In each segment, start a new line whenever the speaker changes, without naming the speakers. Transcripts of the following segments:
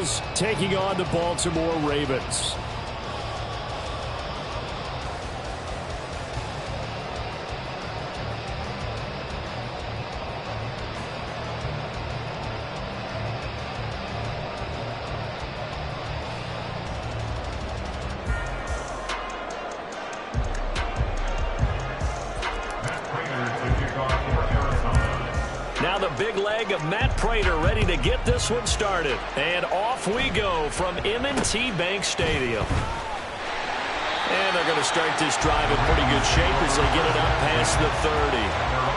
Eagles taking on the Baltimore Ravens. Now the big leg of Matt Prater ready to get this one started. And off we go from M&T Bank Stadium. And they're going to start this drive in pretty good shape as they get it up past the 30.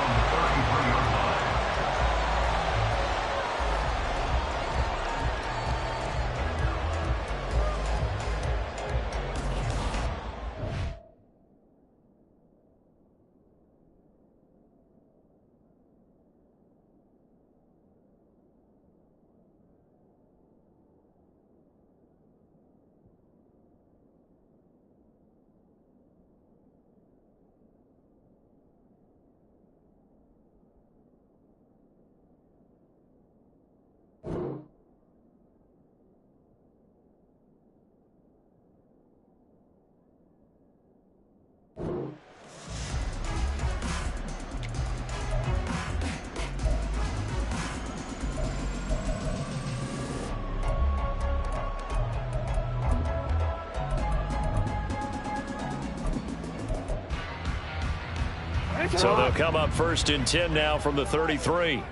So they'll come up 1st and 10 now from the 33.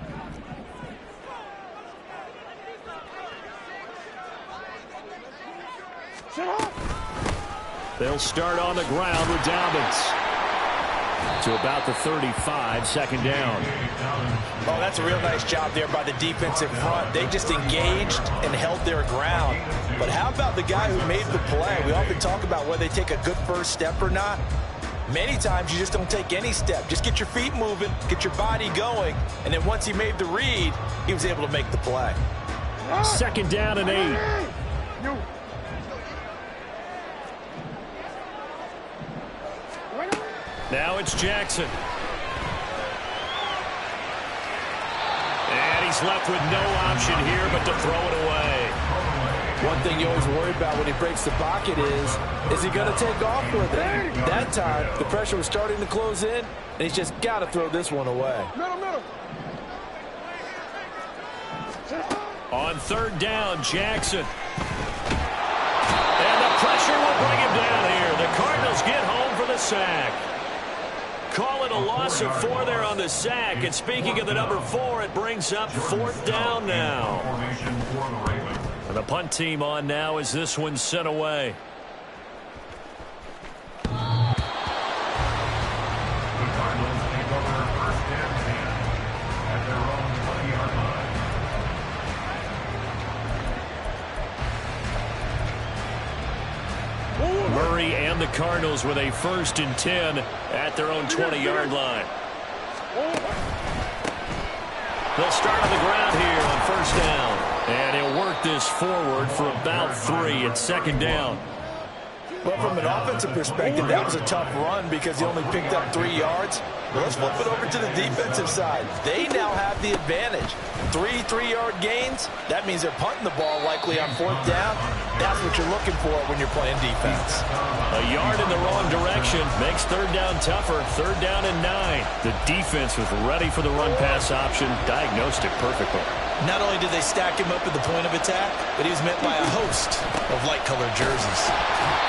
They'll start on the ground with Dobbins. To about the 35, 2nd down.
Oh, that's a real nice job there by the defensive front. They just engaged and held their ground. But how about the guy who made the play? We often talk about whether they take a good first step or not. Many times you just don't take any step. Just get your feet moving, get your body going, and then once he made the read, he was able to make the play.
2nd down and 8. Now it's Jackson. And he's left with no option here but to throw it away.
One thing you always worry about when he breaks the pocket is he going to take off with it? That time, the pressure was starting to close in, and he's just got to throw this one away.
On 3rd down, Jackson. And the pressure will bring him down here. The Cardinals get home for the sack. Call it a loss of 4 there on the sack. And speaking of the number 4, it brings up 4th down now. And the punt team on now as this one's sent away. Murray and the Cardinals with a 1st and 10 at their own 20-yard line. They'll start on the ground here on 1st down. And he'll work this forward for about 3 at 2nd down.
Well, from an offensive perspective, that was a tough run because he only picked up 3 yards. Well, let's flip it over to the defensive side. They now have the advantage. 3 3-yard gains, that means they're punting the ball likely on 4th down. That's what you're looking for when you're playing defense.
A yard in the wrong direction makes 3rd down tougher. 3rd down and 9. The defense was ready for the run-pass option, diagnosed it perfectly.
Not only did they stack him up at the point of attack, but he was met by a host of light-colored jerseys.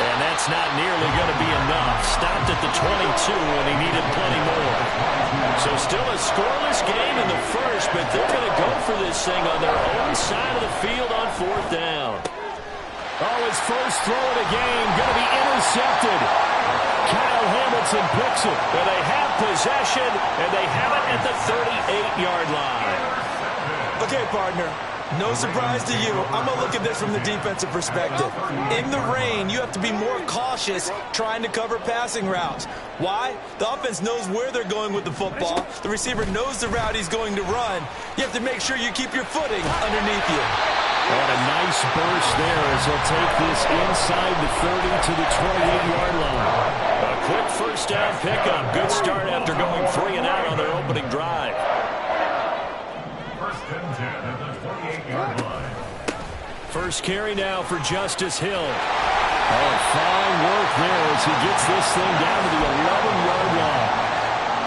And that's not nearly going to be enough. Stopped at the 22 when he needed plenty more. So still a scoreless game in the first, but they're going to go for this thing on their own side of the field on 4th down. Oh, his first throw of the game going to be intercepted. Kyle Hamilton picks it. But they have possession, and they have it at the 38-yard line.
Okay, partner, no surprise to you. I'm going to look at this from the defensive perspective. In the rain, you have to be more cautious trying to cover passing routes. Why? The offense knows where they're going with the football. The receiver knows the route he's going to run. You have to make sure you keep your footing underneath you.
And a nice burst there as he'll take this inside the 30 to the 28-yard line. A quick 1st down pickup. Good start after going 3 and out on their opening drive.
1st and 10 at the 28-yard line.
First carry now for Justice Hill. Oh, fine work there as he gets this thing down to the 11-yard line.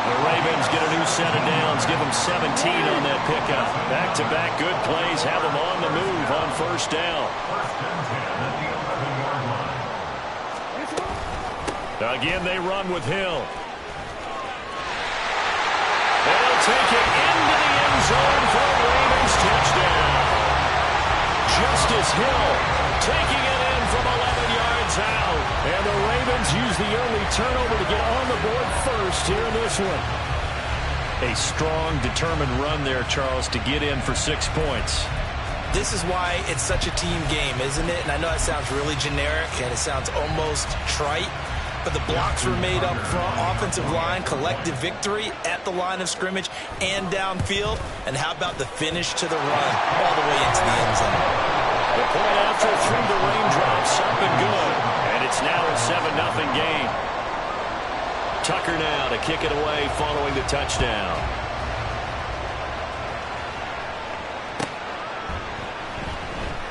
The Ravens get a new set of downs, give them 17 on that pickup. Back-to-back good plays have them on the move on first down. Again, they run with Hill. They'll take it into the end zone for a Ravens touchdown. Justice Hill taking it in from 11 yards out. And the Ravens use the early turnover to get on the board first here in this one. A strong, determined run there, Charles, to get in for 6 points.
This is why it's such a team game, isn't it? And I know that sounds really generic and it sounds almost trite, but the blocks were made up front, offensive line, collective victory at the line of scrimmage and downfield. And how about the finish to the run all the way into the end zone?
The point after through the raindrops, up and good. And it's now a 7-0 game. Tucker now to kick it away following the touchdown.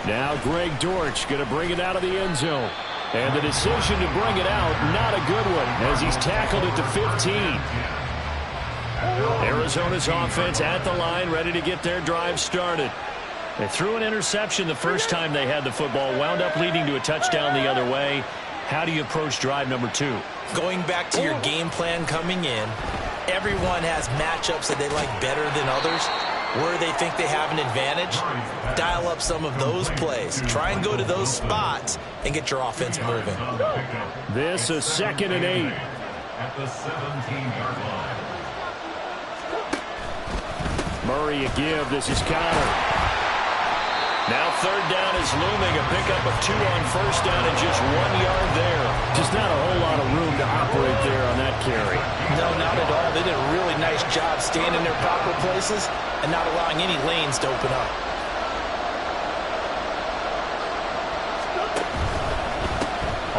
Now Greg Dortch going to bring it out of the end zone. And the decision to bring it out, not a good one, as he's tackled it to 15. Arizona's offense at the line, ready to get their drive started. They threw an interception the first time they had the football, wound up leading to a touchdown the other way. How do you approach drive number 2?
Going back to your game plan coming in, everyone has matchups that they like better than others. Where they think they have an advantage, dial up some of those plays. Try and go to those spots and get your offense moving.
This is 2nd and 8.
At the 17-yard line.
Murray a give. This is Connor. Now 3rd down is looming. A pickup of 2 on first down and just 1 yard there. Just not a whole lot of room to operate there on that carry.
No, not at all. They did a really nice job staying in their proper places and not allowing any lanes to open up.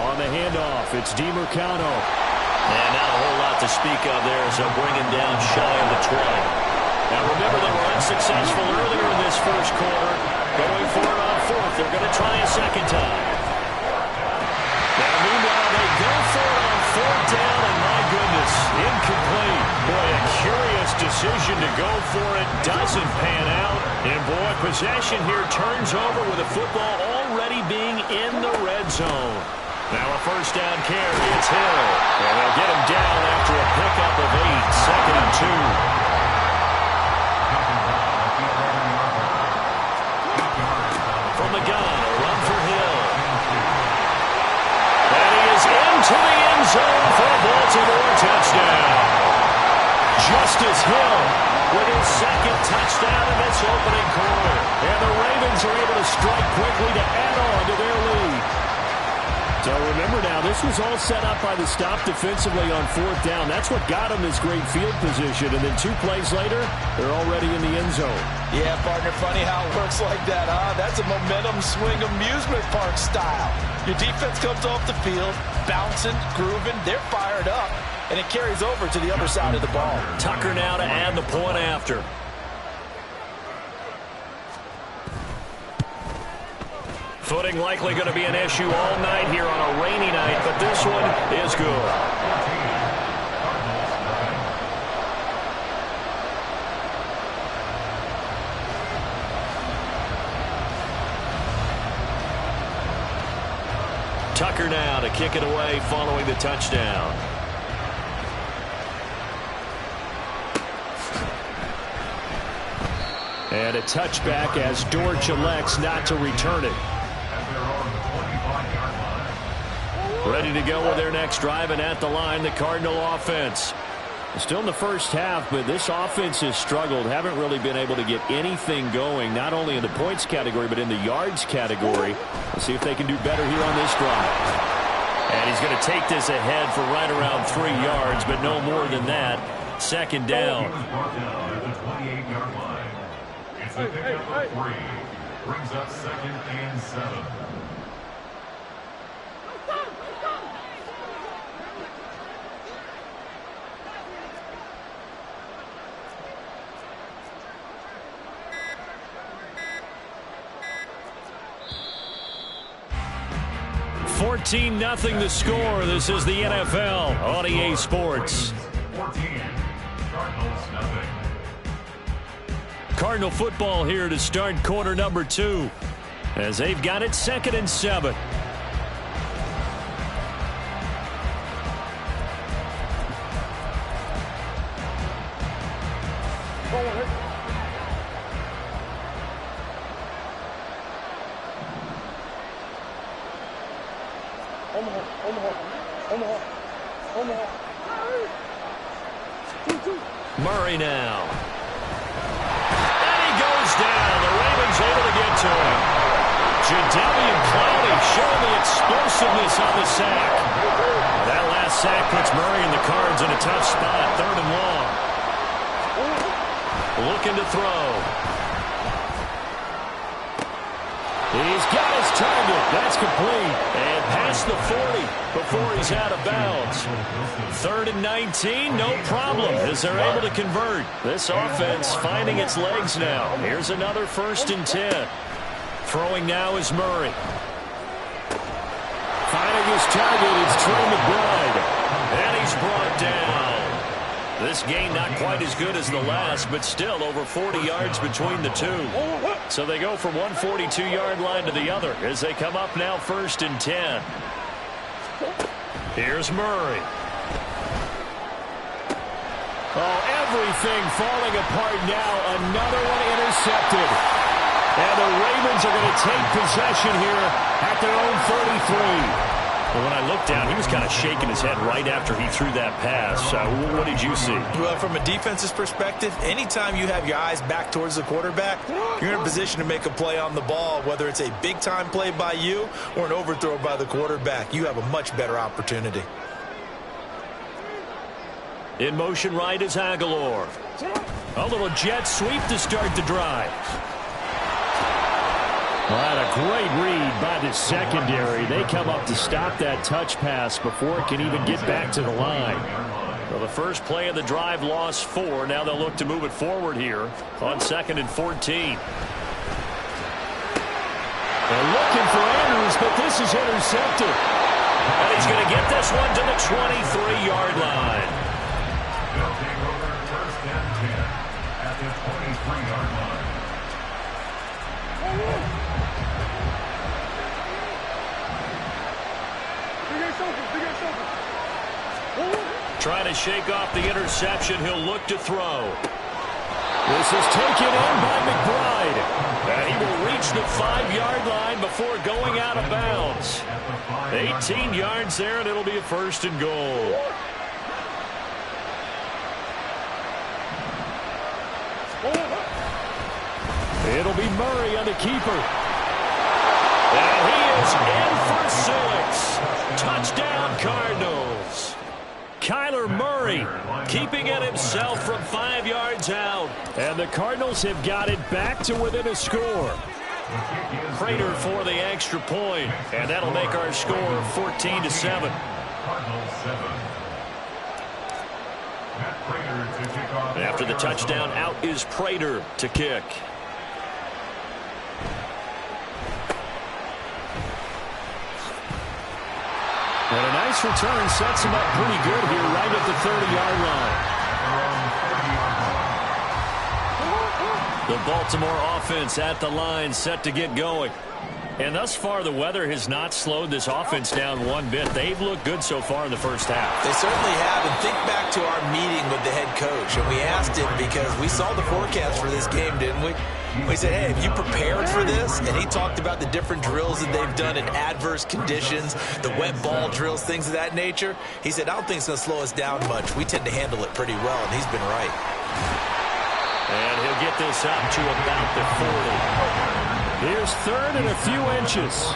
On the handoff, it's DiMercano. And not a whole lot to speak of there, so bringing down shy of the 20. Now remember, they were unsuccessful earlier in this first quarter. Going for it on 4th. They're going to try a second time. Now meanwhile, they go for it on 4th down, and my goodness, incomplete. Boy, a curious decision to go for it. Doesn't pan out. And boy, possession here turns over with the football already being in the red zone. Now a first down carry. It's Hill. And they'll get him down after a pickup of 8. 2nd and 2. From the gun, a run for Hill. And he is into the end zone for a Baltimore touchdown. Justice Hill with his 2nd touchdown in this opening quarter. And the Ravens are able to strike quickly to add on to their lead. So remember now, this was all set up by the stop defensively on 4th down. That's what got them this great field position. And then 2 plays later, they're already in the end zone.
Yeah, partner, funny how it works like that, huh? That's a momentum swing amusement park style. Your defense comes off the field, bouncing, grooving, they're fired up, and it carries over to the other side of the ball.
Tucker now to add the point after. Footing likely going to be an issue all night here on a rainy night, but this one is good. Tucker now to kick it away following the touchdown. And a touchback as Dortch elects not to return it. Ready to go with their next drive, and at the line, the Cardinal offense. Still in the first half, but this offense has struggled. Haven't really been able to get anything going, not only in the points category, but in the yards category. We'll see if they can do better here on this drive. And he's going to take this ahead for right around 3 yards, but no more than that. 2nd down.
It's a pickup of 3. Brings up 2nd and 7.
14-0 the score. This is the NFL on EA Sports.
14, Cardinals nothing.
Cardinal football here to start quarter number 2 as they've got it 2nd and 7. Murray now. And he goes down. The Ravens able to get to him. Jadeveon Clowney showing the explosiveness on the sack. That last sack puts Murray and the Cards in a tough spot. 3rd and long. Looking to throw. He's got his target. That's complete. And past the 40 before he's out of bounds. 3rd and 19, no problem as they're able to convert. This offense finding its legs now. Here's another 1st and 10. Throwing now is Murray. Finding his target is Trey McBride. And he's brought down. This game not quite as good as the last, but still over 40 yards between the two. So they go from one 42-yard line to the other as they come up now 1st and 10. Here's Murray. Oh, everything falling apart now. Another one intercepted. And the Ravens are going to take possession here at their own 33. Well, when I looked down, he was kind of shaking his head right after he threw that pass. What did you see?
Well, from a defense's perspective, anytime you have your eyes back towards the quarterback, you're in a position to make a play on the ball, whether it's a big-time play by you or an overthrow by the quarterback. You have a much better opportunity.
In motion right is Aguilar. A little jet sweep to start the drive. Well, a great read by the secondary. They come up to stop that touch pass before it can even get back to the line. Well, the first play of the drive lost 4. Now they'll look to move it forward here on 2nd and 14. They're looking for Andrews, but this is intercepted. And he's going to get this one to the 23-yard line.
They'll take over 1st and 10 at the 23-yard line.
Trying to shake off the interception. He'll look to throw. This is taken in by McBride. And he will reach the 5-yard line before going out of bounds. 18 yards there, and it'll be a 1st and goal. It'll be Murray on the keeper. And he is in for 6. Touchdown, Cardinals. Kyler Murray keeping it himself from 5 yards out. And the Cardinals have got it back to within a score. Prater for the extra point. And that'll make our score 14-7. After the touchdown, out is Prater to kick. And a nice return sets him up pretty good here right at the 30-yard line. The Baltimore offense at the line set to get going. And thus far, the weather has not slowed this offense down one bit. They've looked good so far in the first half.
They certainly have. And think back to our meeting with the head coach. And we asked him because we saw the forecast for this game, didn't we? We said, hey, have you prepared for this? And he talked about the different drills that they've done in adverse conditions, the wet ball drills, things of that nature. He said, I don't think it's going to slow us down much. We tend to handle it pretty well, and he's been right.
And he'll get this up to about the 40. Here's 3rd and a few inches.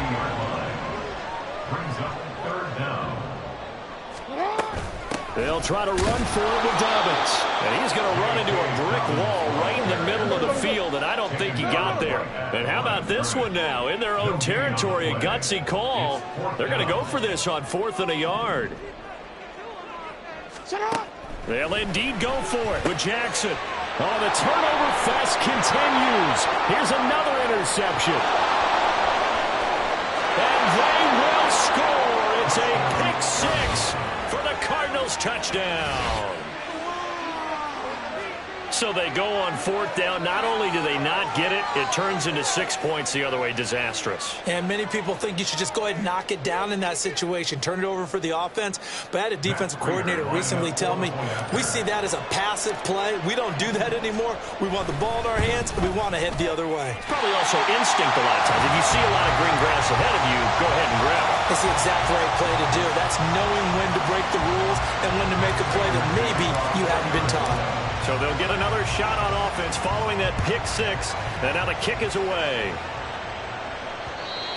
They'll try to run for it with Dobbins. And he's going to run into a brick wall right in the middle of the field, and I don't think he got there. And how about this one now? In their own territory, a gutsy call. They're going to go for this on 4th and a yard. They'll indeed go for it with Jackson. Oh, the turnover fest continues. Here's another interception. And they will score. It's a pick six for the Cardinals touchdown. So they go on fourth down. Not only do they not get it, it turns into 6 points the other way. Disastrous.
And many people think you should just go ahead and knock it down in that situation. Turn it over for the offense. But I had a defensive coordinator recently tell me, we see that as a passive play. We don't do that anymore. We want the ball in our hands, and we want to head the other way.
It's probably also instinct a lot of times. If you see a lot of green grass ahead of you, go ahead and grab it.
It's the exact right play to do. That's knowing when to break the rules and when to make a play that maybe you haven't been taught.
So they'll get another shot on offense following that pick six. And now the kick is away.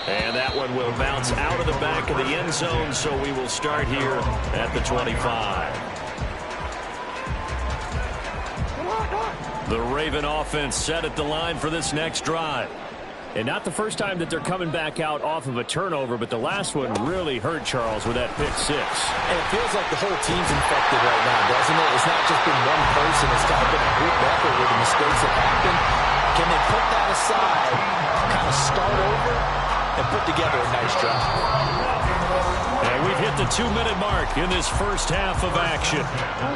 And that one will bounce out of the back of the end zone, so we will start here at the 25. The Raven offense set at the line for this next drive. And not the first time that they're coming back out off of a turnover, but the last one really hurt Charles with that pick six.
And it feels like the whole team's infected right now, doesn't it? It's not just been one person. It's kind of been a group effort with the mistakes that happen. Can they put that aside, kind of start over, and put together a nice drive?
And we've hit the 2-minute mark in this first half of action.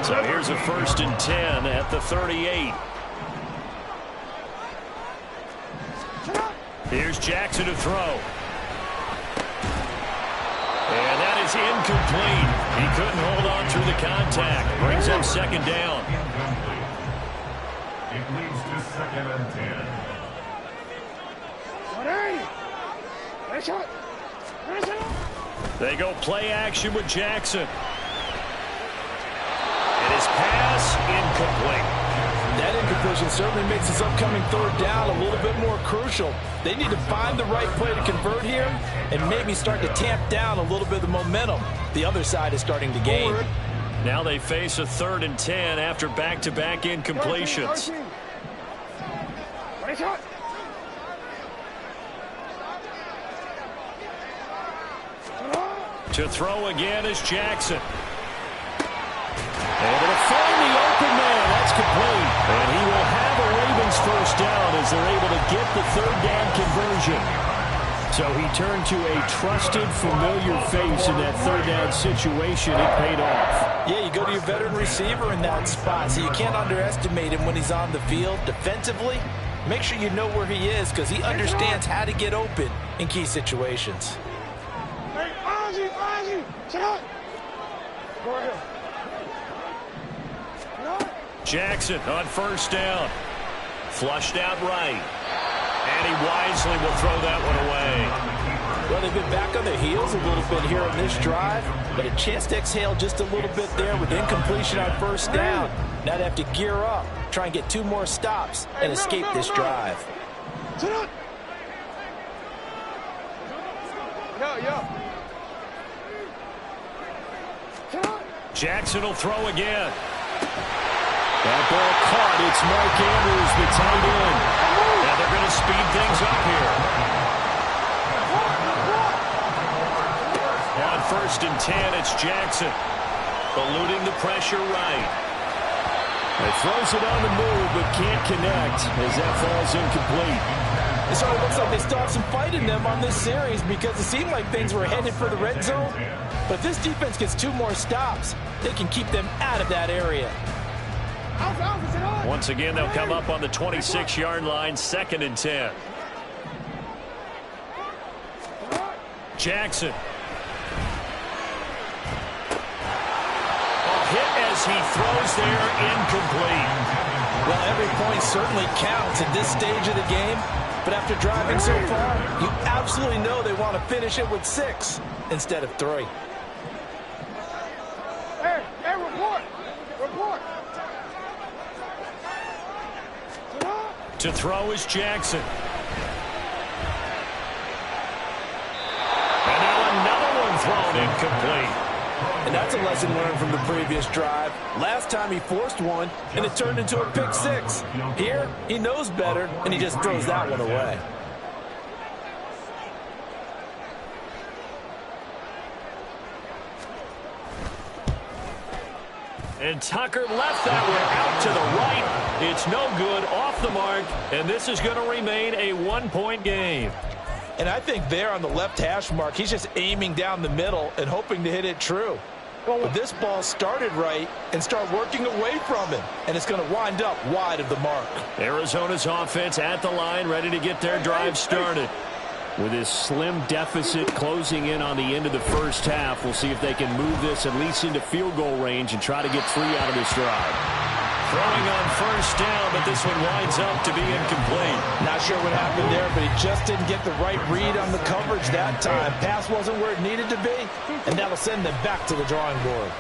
So here's a 1st and 10 at the 38. Here's Jackson to throw. And that is incomplete. He couldn't hold on through the contact. Brings up 2nd down.
It leads to 2nd and 10.
They go play action with Jackson. And his pass incomplete.
That incompletion certainly makes this upcoming 3rd down a little bit more crucial. They need to find the right play to convert here and maybe start to tamp down a little bit of the momentum. The other side is starting to gain.
Now they face a 3rd and 10 after back-to-back incompletions. To throw again is Jackson. Able to find the open man. That's complete. And he will have a Ravens 1st down as they're able to get the 3rd down conversion. So he turned to a trusted, familiar face in that 3rd down situation. It paid off.
Yeah, you go to your veteran receiver in that spot, so you can't underestimate him when he's on the field. Defensively, make sure you know where he is because he understands how to get open in key situations.
Jackson on 1st down. Flushed out right. And he wisely will throw that one away.
Well, they've been back on their heels a little bit here in this drive, but a chance to exhale just a little bit there with incompletion on 1st down. Now they have to gear up, try and get 2 more stops, and escape this drive.
Jackson will throw again. That ball caught. It's Mark Andrews, the tight end. And they're going to speed things up here. On 1st and 10, it's Jackson. Eluding the pressure right. He throws it on the move, but can't connect as that falls incomplete.
It sort of looks like they still have some fight in them on this series because it seemed like things were headed for the red zone. But if this defense gets 2 more stops, they can keep them out of that area.
Once again, they'll come up on the 26-yard line, 2nd and 10. Jackson. A hit as he throws there, incomplete.
Well, every point certainly counts at this stage of the game, but after driving so far, you absolutely know they want to finish it with 6 instead of 3.
Hey, report!
To throw is Jackson. And now another one thrown incomplete.
And that's a lesson learned from the previous drive. Last time he forced one, and it turned into a pick 6. Here, he knows better, and he just throws that one away.
And Tucker left that one out to the right. It's no good, off the mark, and this is going to remain a 1-point game.
And I think there on the left hash mark, he's just aiming down the middle and hoping to hit it true. But this ball started right and start working away from him, and it's going to wind up wide of the mark.
Arizona's offense at the line, ready to get their drive started. With this slim deficit closing in on the end of the first half, we'll see if they can move this at least into field goal range and try to get 3 out of this drive. Throwing on first down, but this one winds up to be incomplete.
Not sure what happened there, but he just didn't get the right read on the coverage that time. Pass wasn't where it needed to be, and that'll send them back to the drawing board.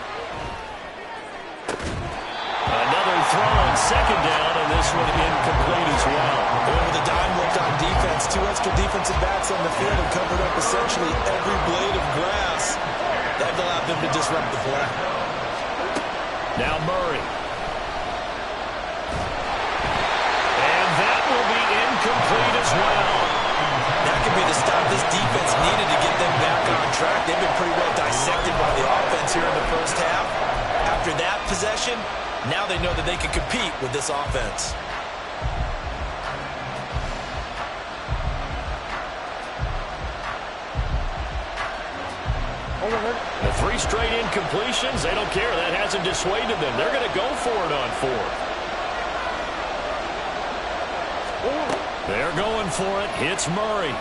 Another throw on second down, and this one incomplete as well.
With the dime looked on defense, 2 extra defensive backs on the field and covered up essentially every blade of grass. That allowed them to disrupt the play.
Now Murray. And that will be incomplete as well.
That could be the stop this defense needed to get them back on track. They've been pretty well dissected by the offense here in the first half. After that possession, now they know that they can compete with this offense.
The 3 straight incompletions, they don't care. That hasn't dissuaded them. They're going to go for it on 4th. They're going for it. Hits Murray.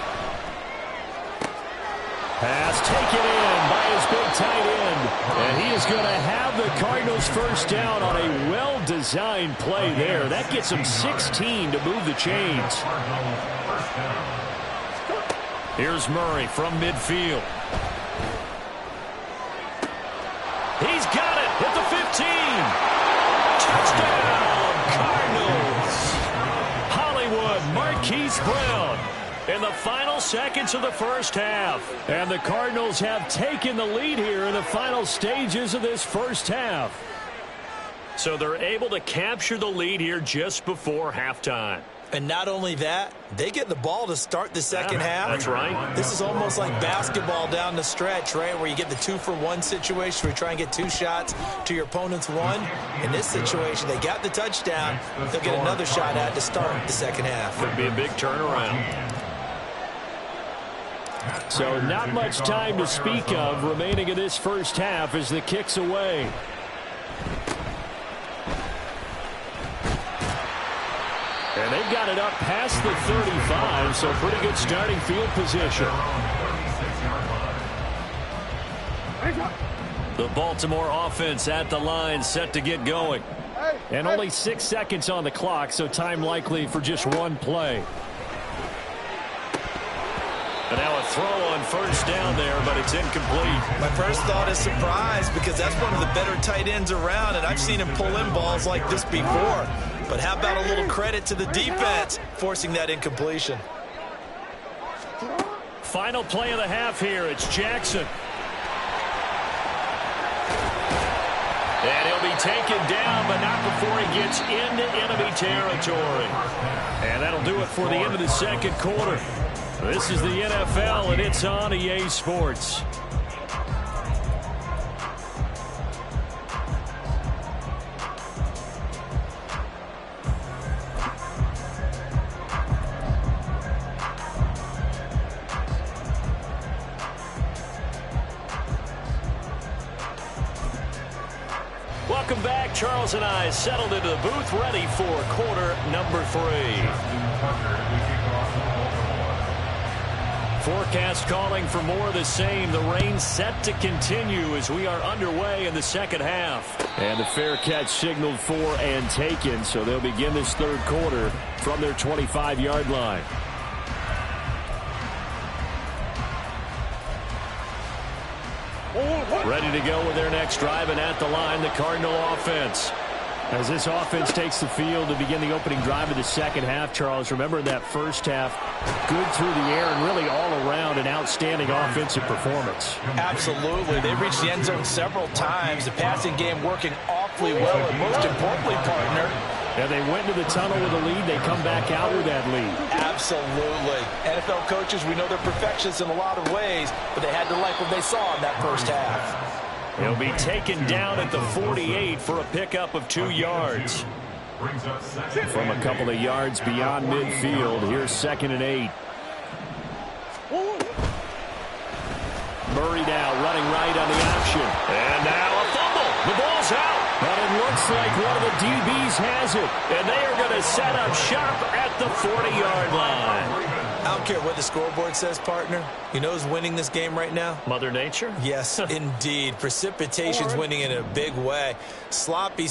Pass taken in by his big tight end. And he is going to have the Cardinals first down on a well-designed play there. That gets him 16 to move the chains. Here's Murray from midfield. He's got it at the 15. Touchdown, Cardinals. Hollywood Marquise Brown in the final seconds of the first half. And the Cardinals have taken the lead here in the final stages of this first half. So they're able to capture the lead here just before halftime.
And not only that, they get the ball to start the second half.
That's right.
This is almost like basketball down the stretch, right, where you get the 2-for-1 situation where you try and get 2 shots to your opponent's 1. In this situation, they got the touchdown. They'll get another shot at to start the second half.
Could be a big turnaround. So not much time to speak of remaining in this first half as the kick's away. And they've got it up past the 35, so pretty good starting field position. The Baltimore offense at the line, set to get going. And only 6 seconds on the clock, so time likely for just 1 play. And now a throw on first down there, but it's incomplete.
My first thought is surprise because that's one of the better tight ends around, and I've seen him pull in balls like this before. But how about a little credit to the defense forcing that incompletion?
Final play of the half here. It's Jackson. And he'll be taken down, but not before he gets into enemy territory. And that'll do it for the end of the second quarter. This is the NFL, and it's on EA Sports. Welcome back. Charles and I settled into the booth, ready for quarter number 3. Forecast calling for more of the same. The rain set to continue as we are underway in the second half. And the fair catch signaled for and taken, so they'll begin this third quarter from their 25-yard line. Ready to go with their next drive, and at the line, the Cardinal offense. As this offense takes the field to begin the opening drive of the second half, Charles, remember that first half, good through the air and really all around an outstanding offensive performance.
Absolutely. They reached the end zone several times. The passing game working awfully well, and most importantly, partner,
and they went into the tunnel with a lead. They come back out with that lead.
Absolutely. NFL coaches, we know they're perfectionists in a lot of ways, but they had to like what they saw in that first half.
He'll be taken down at the 48 for a pickup of 2 yards. From a couple of yards beyond midfield, here's 2nd and 8. Murray now running right on the option. And now a fumble. The ball's out. But it looks like one of the DBs has it. And they are going to set up shop at the 40-yard line.
I don't care what the scoreboard says, partner. You know who's winning this game right now?
Mother Nature?
Yes, indeed. Precipitation's winning in a big way. Sloppy,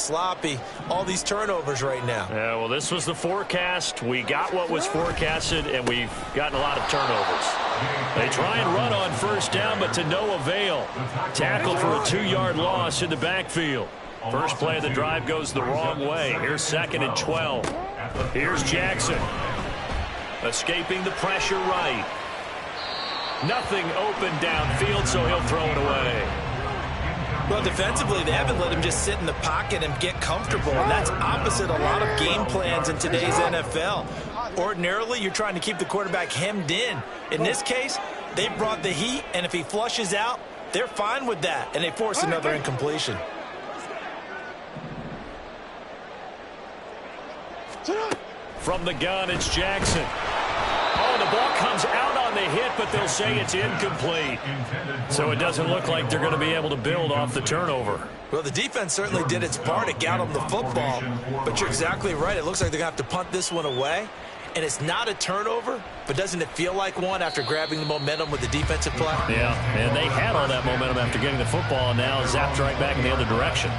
all these turnovers right now.
Yeah, well, this was the forecast. We got what was forecasted, and we've gotten a lot of turnovers. They try and run on first down, but to no avail. Tackle for a 2-yard loss in the backfield. First play of the drive goes the wrong way. Here's 2nd and 12. Here's Jackson. Escaping the pressure right. Nothing open downfield, so he'll throw it away.
Well, defensively, they haven't let him just sit in the pocket and get comfortable, and that's opposite a lot of game plans in today's NFL. Ordinarily, you're trying to keep the quarterback hemmed in. In this case, they brought the heat, and if he flushes out, they're fine with that, and they force another incompletion.
From the gun, it's Jackson. Oh, the ball comes out on the hit, but they'll say it's incomplete. So it doesn't look like they're going to be able to build off the turnover.
Well, the defense certainly did its part to get them the football, but you're exactly right. It looks like they're going to have to punt this one away, and it's not a turnover, but doesn't it feel like one after grabbing the momentum with the defensive play?
Yeah, and they had all that momentum after getting the football, and now zapped right back in the other direction.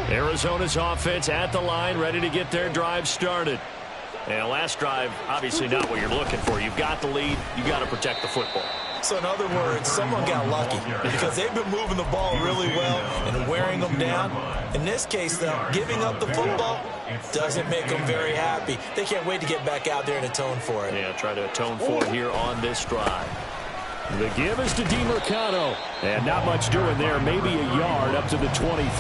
Arizona's offense at the line, ready to get their drive started. And last drive, obviously not what you're looking for. You've got the lead. You've got to protect the football.
So in other words, someone got lucky because they've been moving the ball really well and wearing them down. In this case, though, giving up the football doesn't make them very happy. They can't wait to get back out there and atone for it.
Yeah, try to atone for it here on this drive. The give is to DeMercado. And not much doing there. Maybe a yard up to the 23.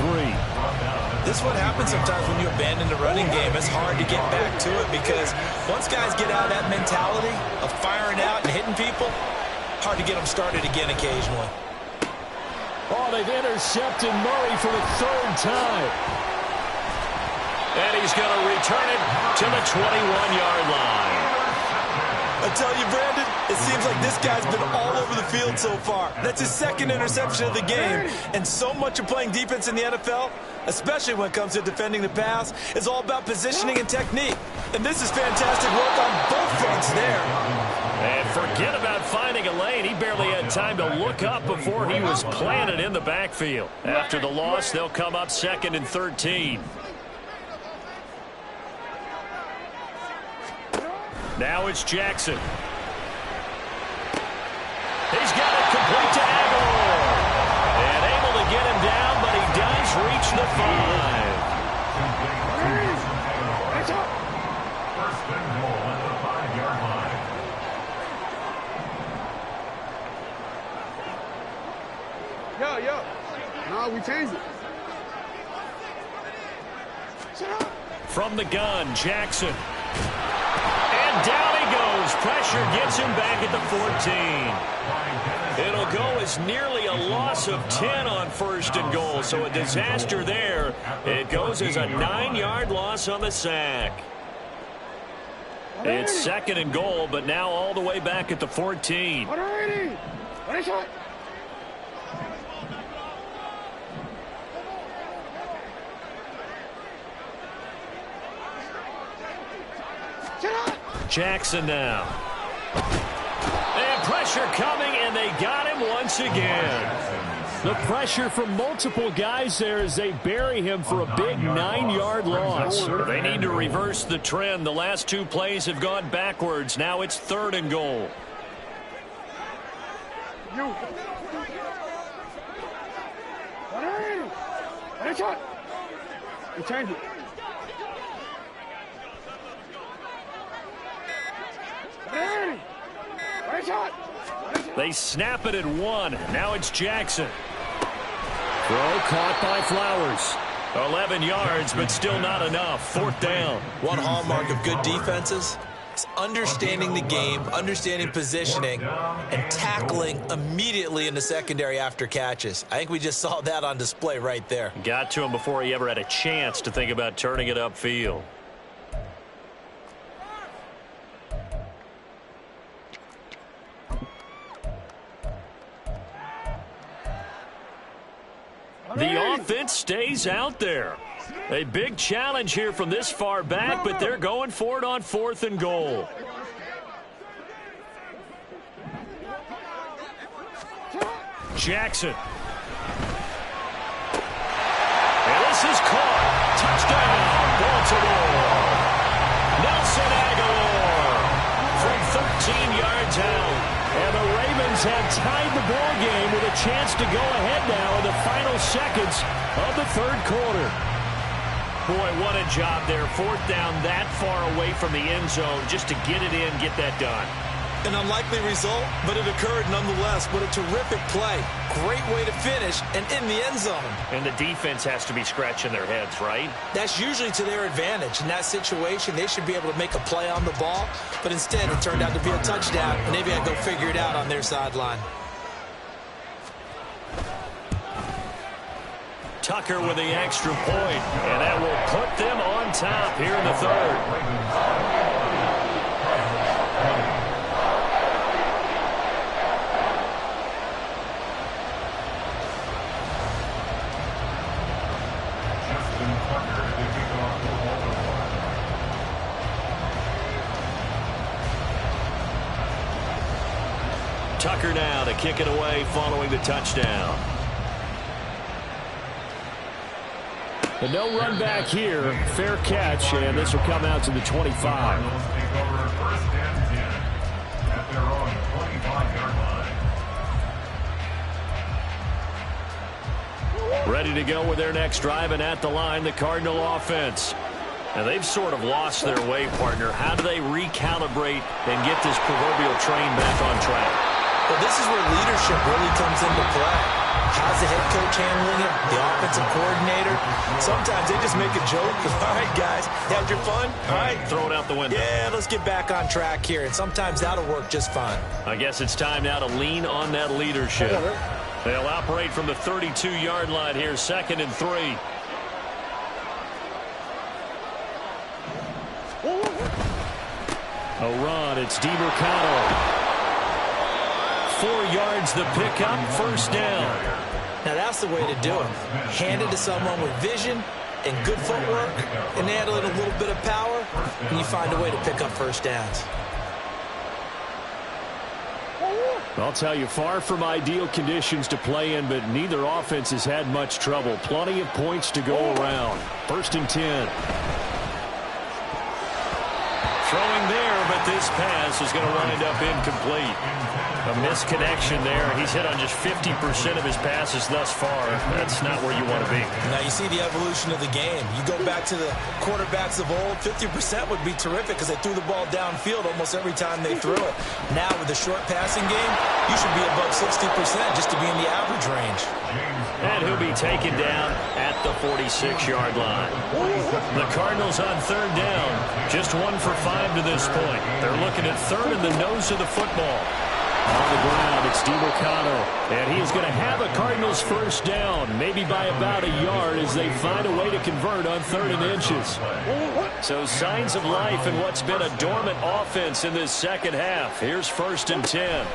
This is what happens sometimes when you abandon the running game. It's hard to get back to it because once guys get out of that mentality of firing out and hitting people, hard to get them started again occasionally.
Oh, they've intercepted Murray for the 3rd time. And he's going to return it to the 21-yard line.
I tell you, Brandon, it seems like this guy's been all over the field so far. That's his 2nd interception of the game. And so much of playing defense in the NFL, especially when it comes to defending the pass, is all about positioning and technique. And this is fantastic work on both fronts there.
And forget about finding a lane. He barely had time to look up before he was planted in the backfield. After the loss, they'll come up 2nd and 13. Now it's Jackson. He's got it complete to Aguilar. And able to get him down, but he does reach the 5.
First and goal at the 5-yard line.
Yo. No, we changed it.
From the gun, Jackson. And down he goes. Pressure gets him back at the 14. It'll go as nearly a loss of 10 on 1st and goal. So a disaster there. It goes as a 9-yard loss on the sack. It's 2nd and goal, but now all the way back at the 14. Jackson now. And pressure coming, and they got him once again. The pressure from multiple guys there as they bury him for a big 9-yard loss. They need to reverse the trend. The last 2 plays have gone backwards. Now it's 3rd and goal.
We changed it.
They snap it at 1. Now it's Jackson. Throw caught by Flowers. 11 yards, but still not enough. 4th down.
One hallmark of good defenses is understanding the game, understanding positioning, and tackling immediately in the secondary after catches. I think we just saw that on display right there.
Got to him before he ever had a chance to think about turning it upfield. The offense stays out there. A big challenge here from this far back, but they're going for it on 4th and goal. Jackson. And this is caught. Touchdown, Baltimore. Nelson Aguilar from 13 yards out. And the Ravens have tied the ball game with a chance to go ahead now in the final seconds of the 3rd quarter. Boy, what a job there. 4th down that far away from the end zone just to get it in, get that done.
An unlikely result, but it occurred nonetheless. What a terrific play. Great way to finish and in the end zone.
And the defense has to be scratching their heads, right?
That's usually to their advantage. In that situation, they should be able to make a play on the ball, but instead it turned out to be a touchdown, and they've got to go figure it out on their sideline.
Tucker with the extra point, and that will put them on top here in the 3rd. Tucker now to kick it away following the touchdown. But no run back here. Fair catch, and this will come out to the 25. Ready to go with their next drive, and at the line, the Cardinal offense. Now, they've sort of lost their way, partner. How do they recalibrate and get this proverbial train back on track?
Well, this is where leadership really comes into play. How's the head coach handling it? The offensive coordinator? Sometimes they just make a joke. All right, guys, had your fun? All right.
Throw it out the window.
Yeah, let's get back on track here. And sometimes that'll work just fine.
I guess it's time now to lean on that leadership. They'll operate from the 32-yard line here, 2nd and 3. A run, it's DeMarcano. 4 yards the pickup, 1st down.
Now that's the way to do it. Hand it to someone with vision and good footwork, and handle it a little bit of power, and you find a way to pick up 1st downs.
I'll tell you, far from ideal conditions to play in, but neither offense has had much trouble. Plenty of points to go around. 1st and 10. Throwing there, but this pass is going to wind up incomplete. A misconnection there. He's hit on just 50% of his passes thus far. That's not where you want to be.
Now you see the evolution of the game. You go back to the quarterbacks of old, 50% would be terrific because they threw the ball downfield almost every time they threw it. Now with the short passing game, you should be above 60% just to be in the average range.
And he'll be taken down at the 46-yard line. The Cardinals on 3rd down. Just 1 for 5 to this point. They're looking at 3rd in the nose of the football. On the ground, it's DeMarcano. And he is going to have a Cardinals 1st down, maybe by about a yard as they find a way to convert on 3rd and inches. So signs of life in what's been a dormant offense in this 2nd half. Here's 1st and 10.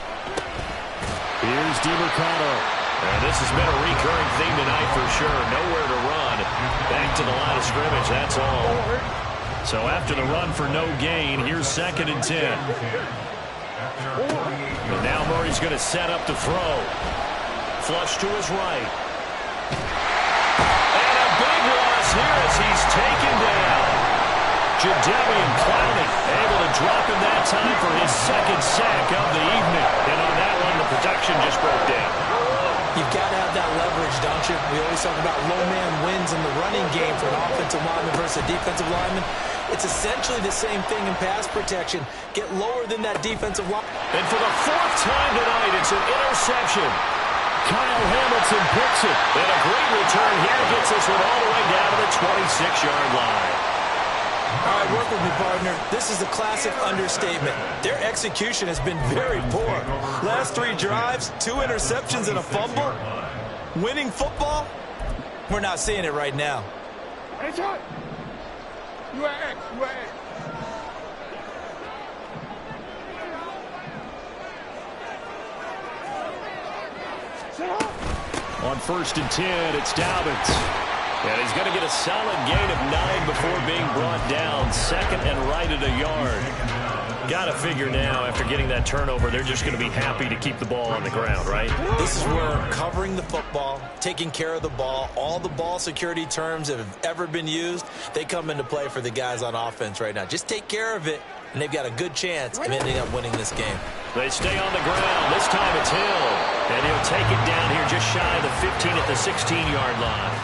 Here's DeMarcano. And this has been a recurring theme tonight for sure. Nowhere to run. Back to the line of scrimmage, that's all. So after the run for no gain, here's 2nd and 10. And now Murray's going to set up to throw. Flush to his right. And a big loss here as he's taken down. Jadeveon Clowney able to drop him that time for his 2nd sack of the evening. And on that one, the protection just broke down.
You've got to have that leverage, don't you? We always talk about low man wins in the running game for an offensive lineman versus a defensive lineman. It's essentially the same thing in pass protection. Get lower than that defensive line.
And for the 4th time tonight, it's an interception. Kyle Hamilton picks it. And a great return here gets this one all the way down to the 26-yard line.
All right, work with me, partner. This is a classic understatement. Their execution has been very poor. Last 3 drives, 2 interceptions and a fumble. Winning football? We're not seeing it right now.
Hey, Chuck. You at X. You at X.
On 1st and 10, it's Dobbins. And he's going to get a solid gain of 9 before being brought down. 2nd and right at a yard. Got to figure now, after getting that turnover, they're just going to be happy to keep the ball on the ground, right?
This is where covering the football, taking care of the ball, all the ball security terms that have ever been used, they come into play for the guys on offense right now. Just take care of it, and they've got a good chance of ending up winning this game.
They stay on the ground. This time it's Hill. And he'll take it down here just shy of the 15 at the 16-yard line.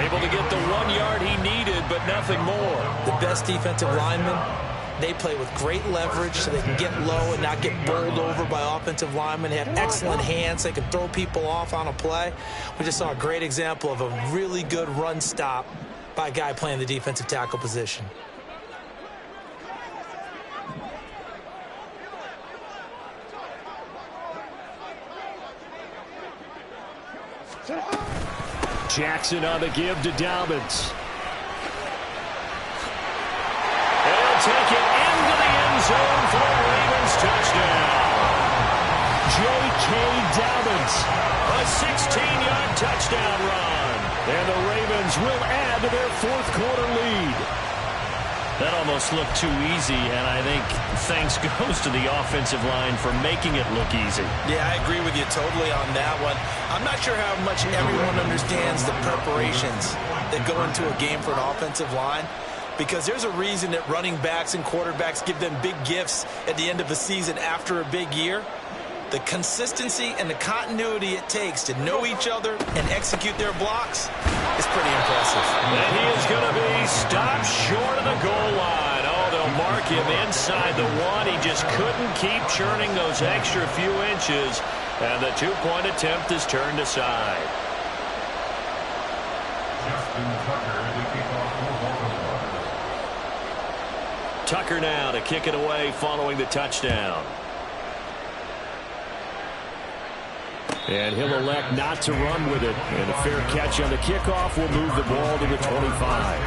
Able to get the 1 yard he needed, but nothing more.
The best defensive linemen, they play with great leverage so they can get low and not get bowled over by offensive linemen. They have excellent hands. They can throw people off on a play. We just saw a great example of a really good run stop by a guy playing the defensive tackle position.
Jackson on the give to Dobbins. And he'll take it into the end zone for a Ravens touchdown. J.K. Dobbins, a 16-yard touchdown run. And the Ravens will add to their 4th quarter lead. That almost looked too easy, and I think thanks goes to the offensive line for making it look easy.
Yeah, I agree with you totally on that one. I'm not sure how much everyone understands the preparations that go into a game for an offensive line, because there's a reason that running backs and quarterbacks give them big gifts at the end of the season after a big year. The consistency and the continuity it takes to know each other and execute their blocks is pretty impressive.
And he is going to be stopped short of the goal line. Oh, they'll mark him inside the 1. He just couldn't keep churning those extra few inches, and the 2-point attempt is turned aside.
Justin Tucker, the kickoff for Baltimore.
Tucker now to kick it away following the touchdown. And he'll elect not to run with it. And a fair catch on the kickoff will move the ball to the 25.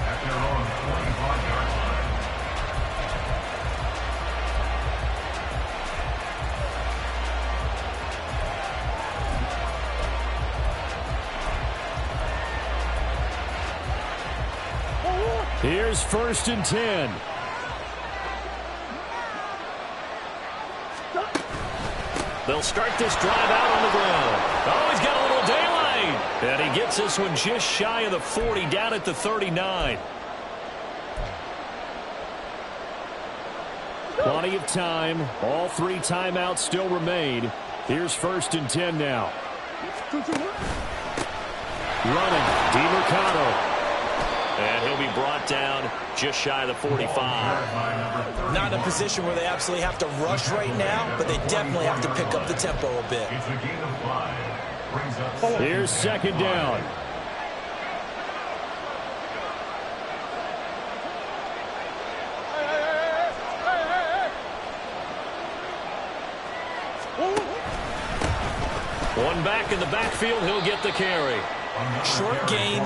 At their own 25-yard line.
Here's 1st and 10. They'll start this drive out on the ground. Oh, he's got a little daylight. And he gets this one just shy of the 40, down at the 39. Plenty of time. All 3 timeouts still remain. Here's 1st and 10 now. Running, DeMercado. And he'll be brought down just shy of the 45.
Not in a position where they absolutely have to rush right now, but they definitely have to pick up the tempo a bit.
It's a gain of 5. Brings up
Here's 2nd down. One back in the backfield, he'll get the carry.
Short gain,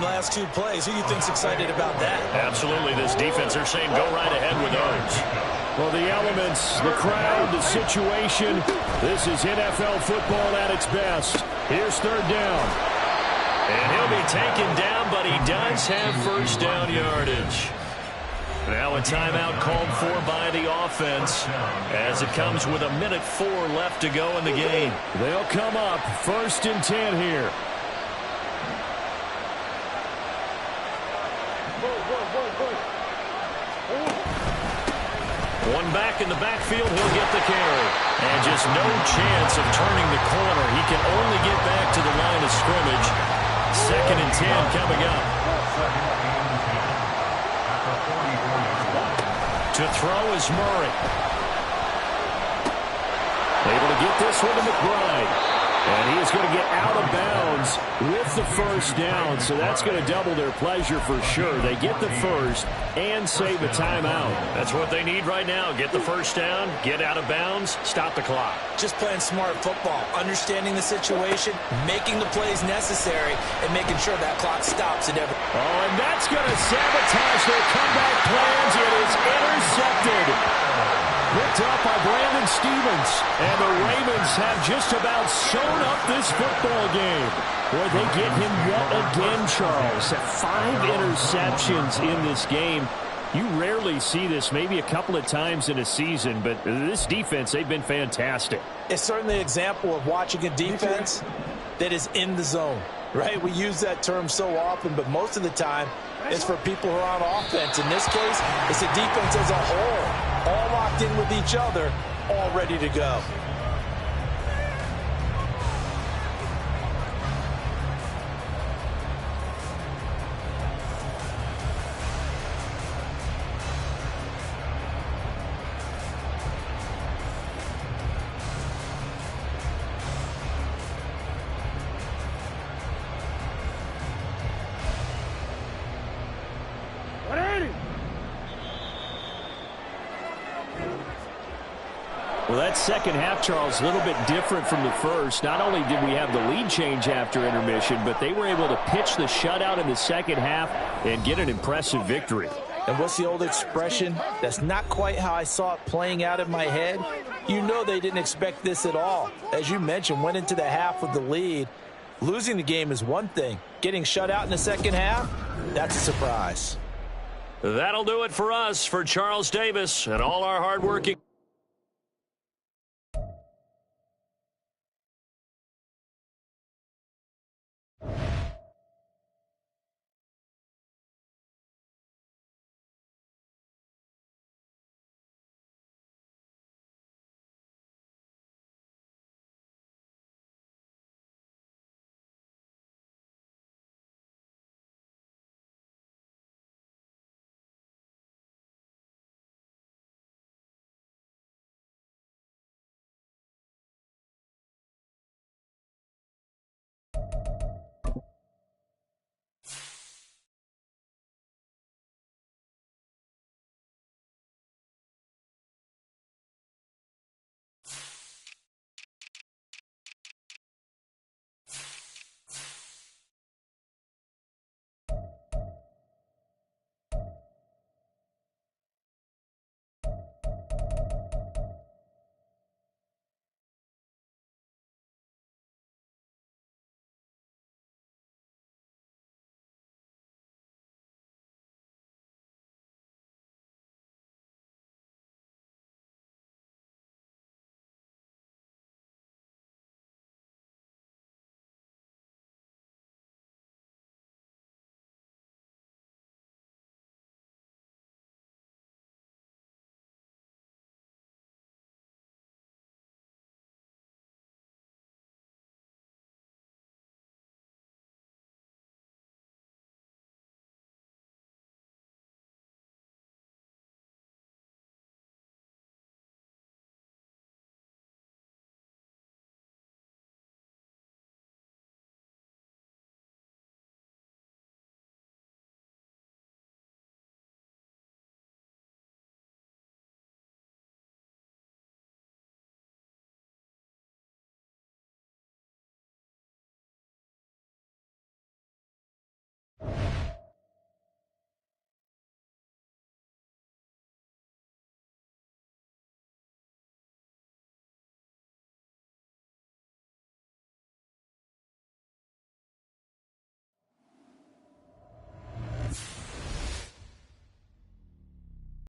last 2 plays. Who do you think's excited about that?
Absolutely, this defense, they're saying go right ahead with those. Well, the elements, the crowd, the situation, this is NFL football at its best. Here's 3rd down. And he'll be taken down, but he does have 1st down yardage. Now a timeout called for by the offense as it comes with 1:04 left to go in the game. They'll come up 1st and 10 here. One back in the backfield, he'll get the carry. And just no chance of turning the corner. He can only get back to the line of scrimmage. 2nd and 10 coming up. To throw is Murray. Able to get this one to McBride. And he is going to get out of bounds with the first down, so that's going to double their pleasure for sure. They get the first and save a timeout. That's what they need right now. Get the first down, get out of bounds, stop the clock.
Just playing smart football, understanding the situation, making the plays necessary, and making sure that clock stops at every...
Oh, and that's going to sabotage their comeback plans. It is intercepted. Picked up by Brandon Stephens. And the Ravens have just about sewn up this football game. Boy, they get him yet again, Charles. 5 interceptions in this game. You rarely see this, maybe a couple of times in a season, but this defense, they've been fantastic.
It's certainly an example of watching a defense that is in the zone, right? We use that term so often, but most of the time, it's for people who are on offense. In this case, it's the defense as a whole, all locked in with each other, all ready to go.
Well, that second half, Charles, a little bit different from the first. Not only did we have the lead change after intermission, but they were able to pitch the shutout in the second half and get an impressive victory.
And what's the old expression? That's not quite how I saw it playing out in my head. You know they didn't expect this at all. As you mentioned, went into the half with the lead. Losing the game is one thing. Getting shut out in the second half, that's a surprise.
That'll do it for us. For Charles Davis and all our hardworking